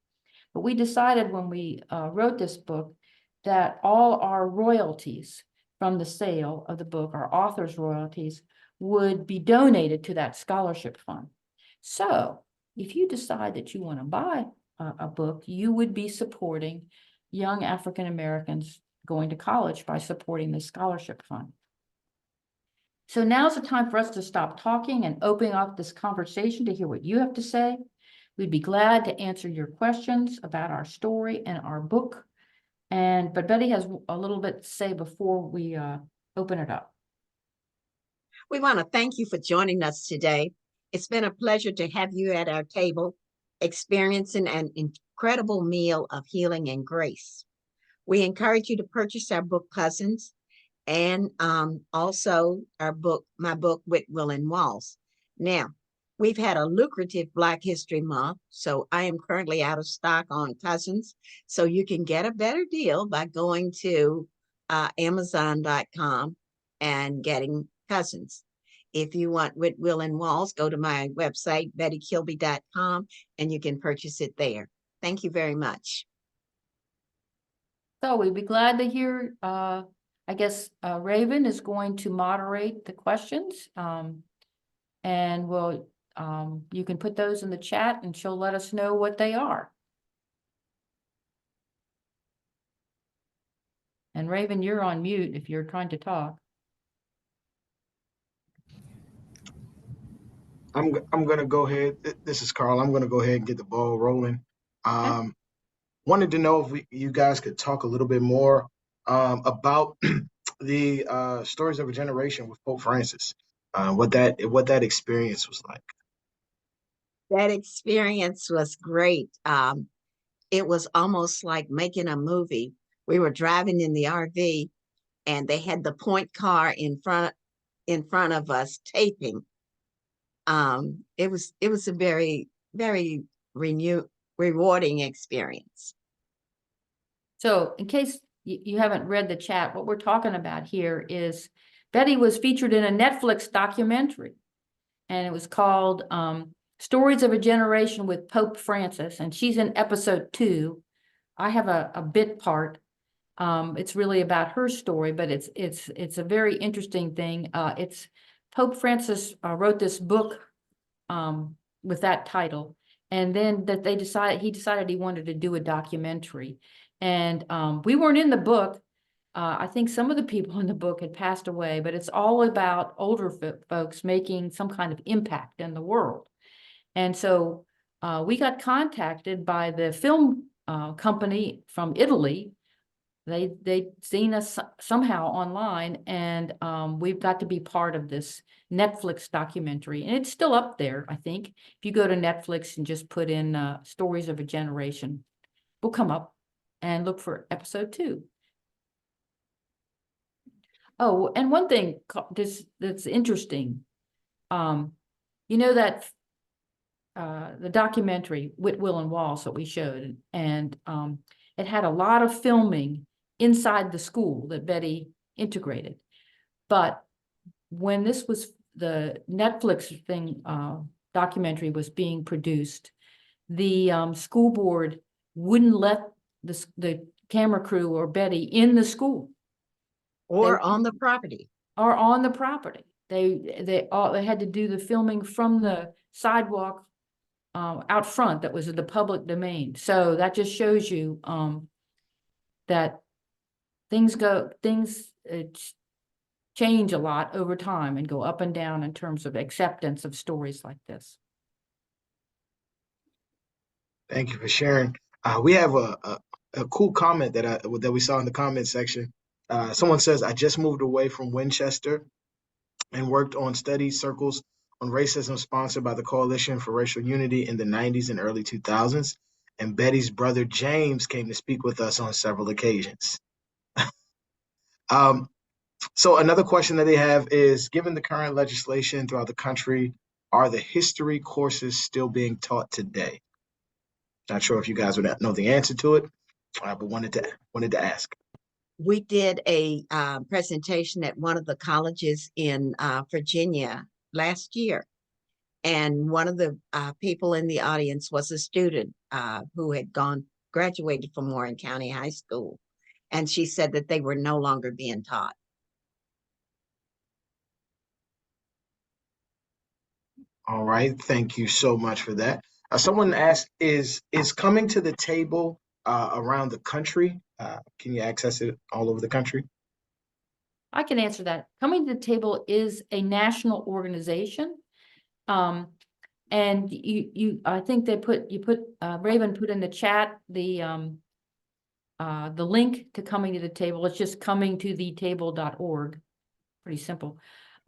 But we decided when we wrote this book that all our royalties from the sale of the book, our author's royalties, would be donated to that scholarship fund. So if you decide that you want to buy a book, you would be supporting young African Americans going to college by supporting the scholarship fund. So now's the time for us to stop talking and open up this conversation to hear what you have to say. We'd be glad to answer your questions about our story and our book. But Betty has a little bit to say before we open it up. We want to thank you for joining us today. It's been a pleasure to have you at our table, experiencing an incredible meal of healing and grace. We encourage you to purchase our book, Cousins, and also my book, Whitwell and Walls. Now, we've had a lucrative Black History Month, so I am currently out of stock on Cousins. So you can get a better deal by going to Amazon.com and getting Cousins. If you want Whitwell and Walls, go to my website, bettykilby.com, and you can purchase it there. Thank you very much. So we'd be glad to hear, I guess Raven is going to moderate the questions, and you can put those in the chat and she'll let us know what they are. And Raven, you're on mute if you're trying to talk. I'm going to go ahead. This is Carl. I'm going to go ahead and get the ball rolling. Wanted to know if you guys could talk a little bit more about the Stories of a Generation with Pope Francis, what that experience was like. That experience was great. It was almost like making a movie. We were driving in the RV, and they had the point car in front of us taping. It was a very, very rewarding experience. So in case you haven't read the chat, what we're talking about here is Betty was featured in a Netflix documentary, and it was called Stories of a Generation with Pope Francis, and she's in episode 2. I have a bit part. It's really about her story, but it's a very interesting thing. It's Pope Francis wrote this book with that title, and then he decided he wanted to do a documentary. And we weren't in the book. I think some of the people in the book had passed away, but it's all about older folks making some kind of impact in the world. And so we got contacted by the film company from Italy. They'd seen us somehow online, and we've got to be part of this Netflix documentary. And it's still up there, I think. If you go to Netflix and just put in Stories of a Generation, we'll come up and look for episode 2. Oh, and one thing that's interesting, that the documentary Whitwell and Walls that we showed, and it had a lot of filming inside the school that Betty integrated. But when the Netflix documentary was being produced, the school board wouldn't let the camera crew or Betty in the school. Or on the property. Or on the property. They had to do the filming from the sidewalk out front that was in the public domain. So that just shows you that things change a lot over time and go up and down in terms of acceptance of stories like this. Thank you for sharing. We have a cool comment that we saw in the comment section. Someone says, "I just moved away from Winchester and worked on study circles on racism sponsored by the Coalition for Racial Unity in the 90s and early 2000s. And Betty's brother James came to speak with us on several occasions." So another question that they have is, given the current legislation throughout the country, are the history courses still being taught today? Not sure if you guys would know the answer to it, but wanted to ask. We did a presentation at one of the colleges in Virginia last year. And one of the people in the audience was a student who had graduated from Warren County High School. And she said that they were no longer being taught. All right, thank you so much for that. Someone asked, is coming to the table around the country? Can you access it all over the country? I can answer that. Coming to the Table is a national organization. And I think Raven put in the chat the link to Coming to the Table. It's just comingtothetable.org. Pretty simple.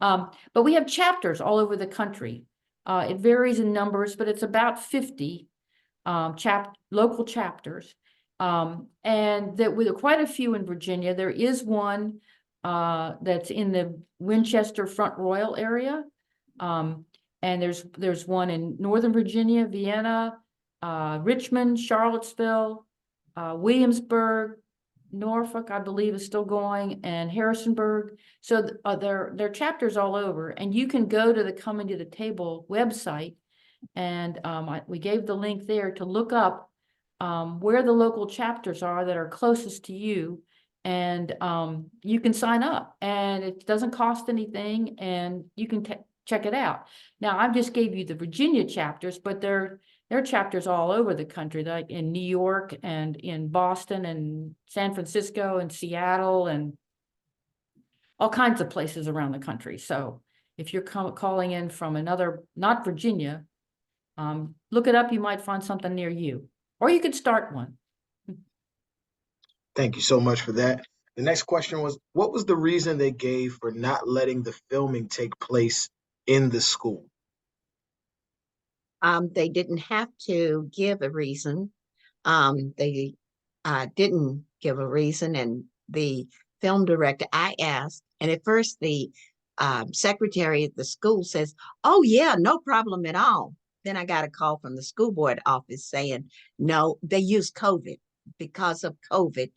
But we have chapters all over the country. It varies in numbers, but it's about 50 local chapters. And that with quite a few in Virginia. There is one that's in the Winchester Front Royal area. And there's one in Northern Virginia, Vienna, Richmond, Charlottesville, Williamsburg, Norfolk, I believe, is still going, and Harrisonburg. So there are chapters all over, and you can go to the Coming to the Table website, and we gave the link there to look up where the local chapters are that are closest to you, and you can sign up, and it doesn't cost anything, and you can check it out. Now, I just gave you the Virginia chapters, but there are chapters all over the country, like in New York and in Boston and San Francisco and Seattle and all kinds of places around the country. So if you're calling in from another, not Virginia, look it up. You might find something near you, or you could start one. Thank you so much for that. The next question was, what was the reason they gave for not letting the filming take place in the school? They didn't have to give a reason. They didn't give a reason, and the film director, I asked, and at first the secretary at the school says, "Oh yeah, no problem at all." Then I got a call from the school board office saying, no, they used COVID. Because of COVID,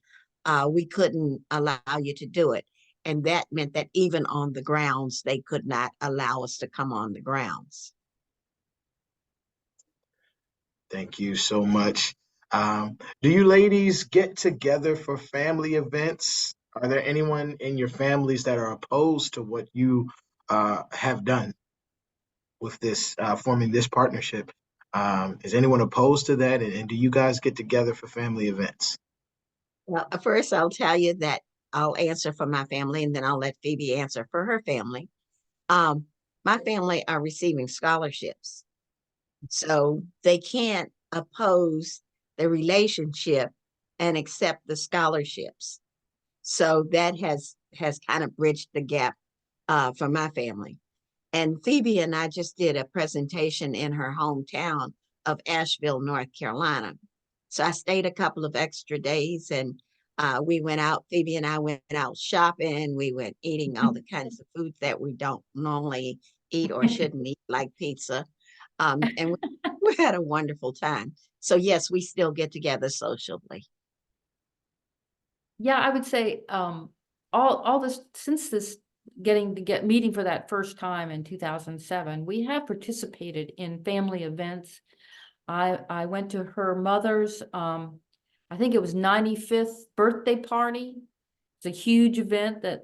we couldn't allow you to do it. And that meant that even on the grounds, they could not allow us to come on the grounds. Thank you so much. Do you ladies get together for family events? Are there anyone in your families that are opposed to what you have done with this, forming this partnership? Is anyone opposed to that? And do you guys get together for family events? Well, first I'll tell you that I'll answer for my family, and then I'll let Phoebe answer for her family. My family are receiving scholarships, so they can't oppose the relationship and accept the scholarships. So that has kind of bridged the gap for my family. And Phoebe and I just did a presentation in her hometown of Asheville, North Carolina. So I stayed a couple of extra days, and we went out, Phoebe and I went out shopping. We went eating all the kinds of foods that we don't normally eat or shouldn't eat, like pizza. And we had a wonderful time. So yes, we still get together socially. Yeah, I would say all this, since this meeting for that first time in 2007, we have participated in family events. I went to her mother's, I think it was 95th birthday party. It's a huge event that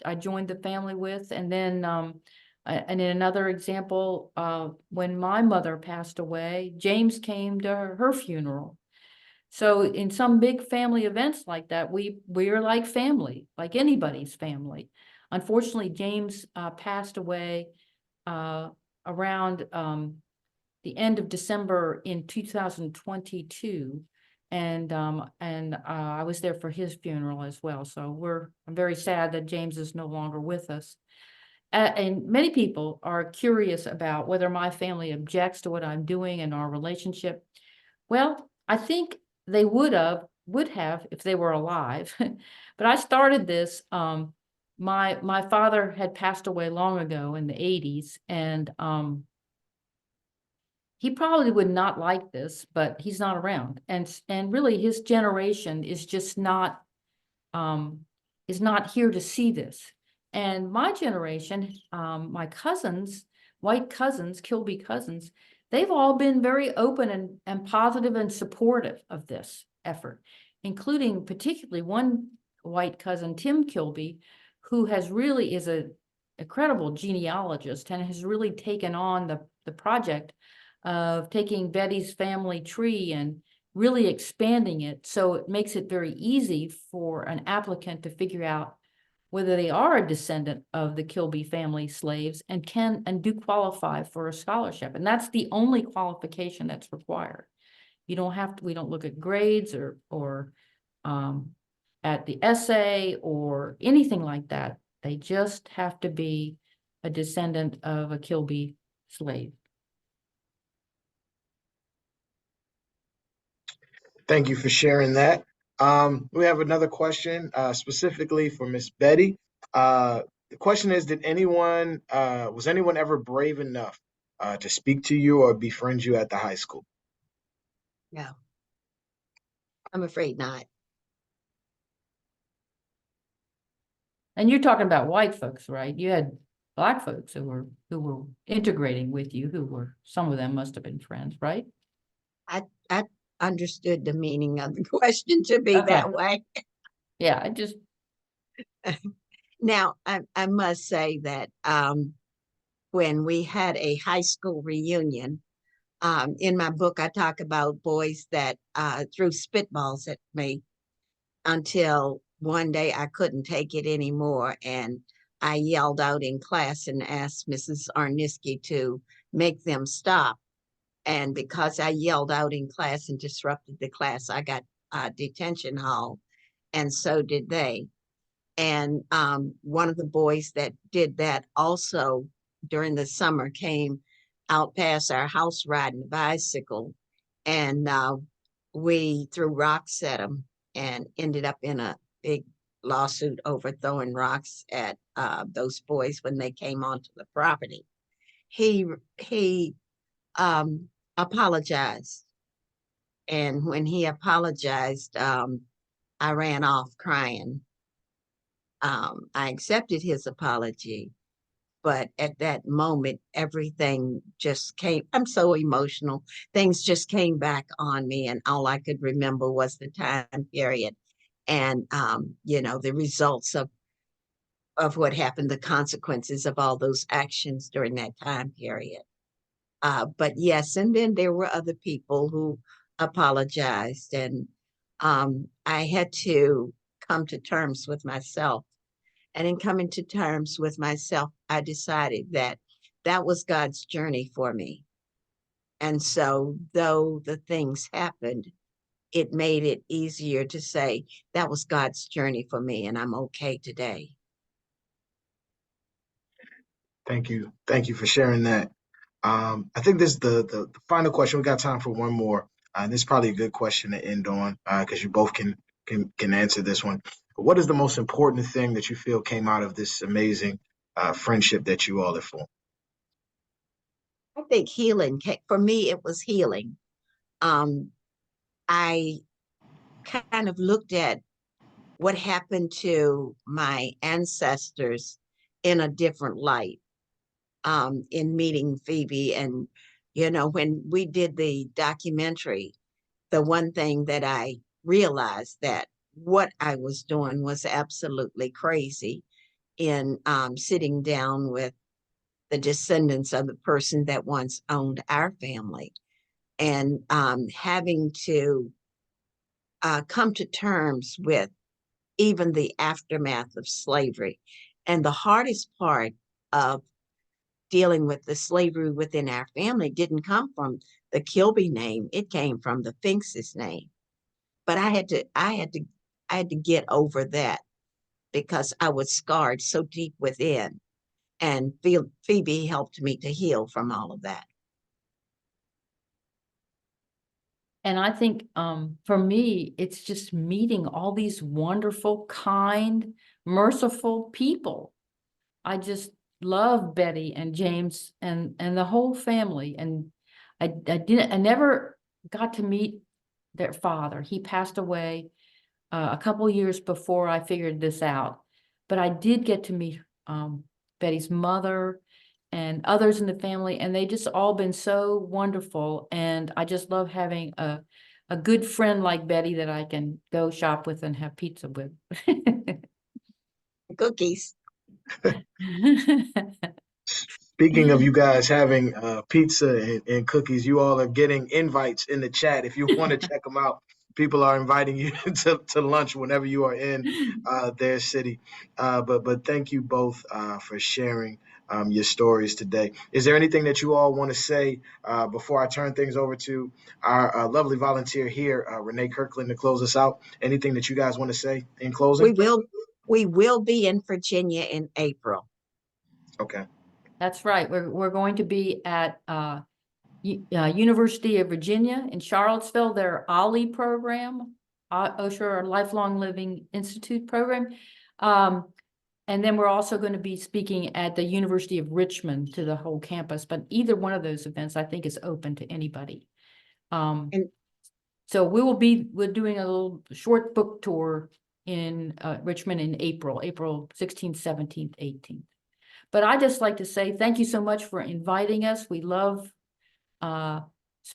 I joined the family with. And then, and in another example, when my mother passed away, James came to her funeral. So in some big family events like that, we're like family, like anybody's family. Unfortunately, James passed away around the end of December in 2022. And I was there for his funeral as well. So I'm very sad that James is no longer with us. And many people are curious about whether my family objects to what I'm doing in our relationship. Well, I think they would have if they were alive. But I started this. My father had passed away long ago in the 80s, and he probably would not like this, but he's not around. And really his generation is just not here to see this. And my generation, my cousins, white cousins, Kilby cousins, they've all been very open and positive and supportive of this effort, including particularly one white cousin, Tim Kilby, who is a incredible genealogist and has really taken on the project of taking Betty's family tree and really expanding it. So it makes it very easy for an applicant to figure out whether they are a descendant of the Kilby family slaves and do qualify for a scholarship. And that's the only qualification that's required. You don't have to, we don't look at grades or at the essay or anything like that. They just have to be a descendant of a Kilby slave. Thank you for sharing that. We have another question specifically for Miss Betty. The question is, was anyone ever brave enough to speak to you or befriend you at the high school? No, I'm afraid not. And you're talking about white folks, right? You had Black folks who were integrating with you, some of them must have been friends, right? I understood the meaning of the question to be that way. Yeah, I just. Now, I must say that when we had a high school reunion, in my book, I talk about boys that threw spitballs at me until one day I couldn't take it anymore. And I yelled out in class and asked Mrs. Arniski to make them stop. And because I yelled out in class and disrupted the class, I got detention hall, and so did they. And one of the boys that did that also during the summer came out past our house riding a bicycle, and we threw rocks at him and ended up in a big lawsuit over throwing rocks at those boys when they came onto the property. He apologized, and when he apologized, I ran off crying. I accepted his apology, but at that moment, everything just came. I'm so emotional. Things just came back on me, and all I could remember was the time period and the results of what happened, the consequences of all those actions during that time period. But yes, and then there were other people who apologized, and I had to come to terms with myself. And in coming to terms with myself, I decided that that was God's journey for me. And so, though the things happened, it made it easier to say that was God's journey for me, and I'm okay today. Thank you. Thank you for sharing that. I think this is the final question. We got time for one more. And this is probably a good question to end on because you both can answer this one. But what is the most important thing that you feel came out of this amazing friendship that you all have formed? I think healing, for me, it was healing. I kind of looked at what happened to my ancestors in a different light. In meeting Phoebe, and when we did the documentary, the one thing that I realized that what I was doing was absolutely crazy in sitting down with the descendants of the person that once owned our family, and having to come to terms with even the aftermath of slavery. And the hardest part of dealing with the slavery within our family didn't come from the Kilby name. It came from the Finks's name. But I had to get over that because I was scarred so deep within. And Phoebe helped me to heal from all of that. And I think for me, it's just meeting all these wonderful, kind, merciful people. I just love Betty and James and the whole family. And I never got to meet their father. He passed away a couple years before I figured this out. But I did get to meet Betty's mother and others in the family, and they just all been so wonderful. And I just love having a good friend like Betty that I can go shop with and have pizza with. Cookies. Speaking of you guys having pizza and cookies, you all are getting invites in the chat if you want to check them out. People are inviting you to lunch whenever you are in their city. But thank you both for sharing your stories today. Is there anything that you all want to say before I turn things over to our lovely volunteer here, Renee Kirkland, to close us out? Anything that you guys want to say in closing? We will be in Virginia in April. Okay. That's right. We're going to be at University of Virginia in Charlottesville, their OLLI program, Osher Lifelong Living Institute program. And then we're also going to be speaking at the University of Richmond to the whole campus. But either one of those events, I think, is open to anybody. So we're doing a little short book tour in Richmond in April 16th, 17th, 18th. But I just like to say thank you so much for inviting us. We love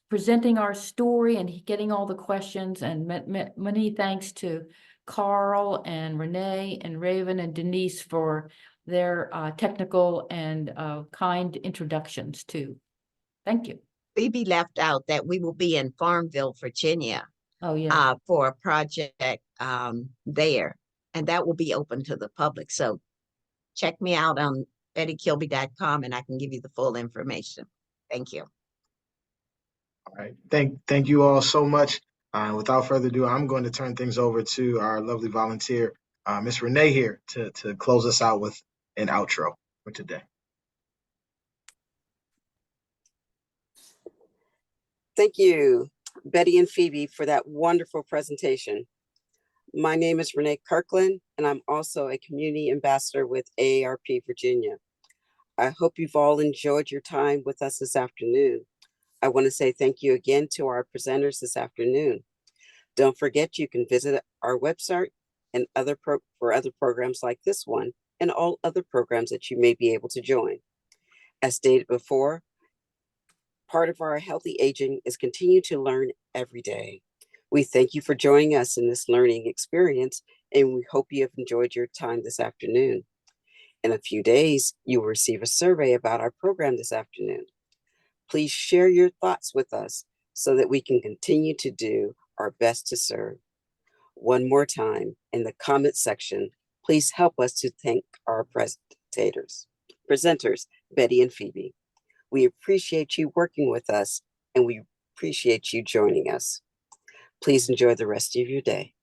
presenting our story and getting all the questions. And many thanks to Carl and Renee and Raven and Denise for their technical and kind introductions too. Thank you. Phoebe left out that we will be in Farmville, Virginia. Oh, yeah. For a project there. And that will be open to the public. So check me out on bettykilby.com and I can give you the full information. Thank you. All right. Thank you all so much. Without further ado, I'm going to turn things over to our lovely volunteer, Miss Renee here to close us out with an outro for today. Thank you, Betty and Phoebe, for that wonderful presentation. My name is Renee Kirkland, and I'm also a community ambassador with AARP Virginia. I hope you've all enjoyed your time with us this afternoon. I want to say thank you again to our presenters this afternoon. Don't forget you can visit our website and for other programs like this one and all other programs that you may be able to join. As stated before, part of our healthy aging is continue to learn every day. We thank you for joining us in this learning experience, and we hope you have enjoyed your time this afternoon. In a few days, you will receive a survey about our program this afternoon. Please share your thoughts with us so that we can continue to do our best to serve. One more time, in the comment section, please help us to thank our presenters, Betty and Phoebe. We appreciate you working with us, and we appreciate you joining us. Please enjoy the rest of your day.